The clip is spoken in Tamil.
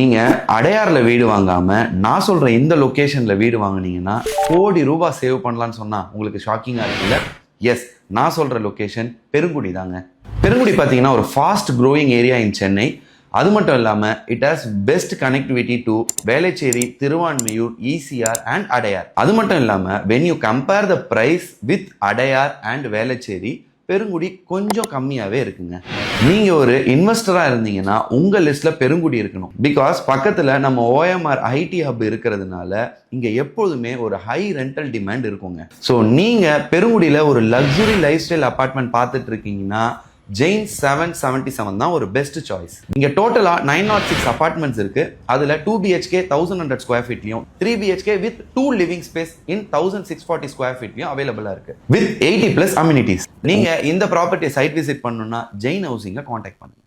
நீங்க அடையார்ல வீடு வாங்காம நான் சொல்ற இந்த லொகேஷன்ல வீடு வாங்குனீங்கன்னா கோடி ரூபாய் சேவ் பண்ணலாம்னு சொன்னா உங்களுக்கு ஷாக்கிங்கா இருக்குல்ல? எஸ், நான் சொல்ற லொகேஷன் பெருங்குடி தாங்க. பெருங்குடி பார்த்தீங்கன்னா ஒரு fast growing area in Chennai. அது மட்டும் இல்லாமல் it has best connectivity to Velachery, Thiruvanmiyur, ECR and Adyar. அது மட்டும் இல்லாமல் when you compare the price with Adyar and Velachery, Perungudi கொஞ்சம் கம்மியாகவே இருக்குங்க. நீங்கள் ஒரு இன்வெஸ்டராக இருந்தீங்கன்னா உங்கள் லிஸ்ட்டில் பெருங்குடி இருக்கணும். பிகாஸ் பக்கத்தில் நம்ம ஓஎம்ஆர் ஐடி ஹப் இருக்கிறதுனால இங்கே எப்போதுமே ஒரு ஹை ரெண்டல் டிமாண்ட் இருக்குங்க. ஸோ நீங்கள் பெருங்குடியில் ஒரு லக்ஸுரி லைஃப் ஸ்டைல் அப்பார்ட்மெண்ட் பார்த்துட்டு இருக்கீங்கன்னா ஜெயின் 777 தான் ஒரு பெஸ்ட் சாய்ஸ். இங்க டோட்டலா 906 அபார்ட்மெண்ட்ஸ் இருக்கு. அதுல 2 BHK 1100 ஸ்கொயர் ஃபீட்லயும் 3 BHK with 2 living space in 1640 square ஃபீட்லயும் அவைலபிளா இருக்கு வித் 80+ அம்யூனிட்டிஸ். நீங்க இந்த ப்ராப்பர்ட்டி சைட் விசிட் பண்ணணும்னா ஜெயின் ஹவுசிங்க கான்டாக்ட் பண்ணுங்க.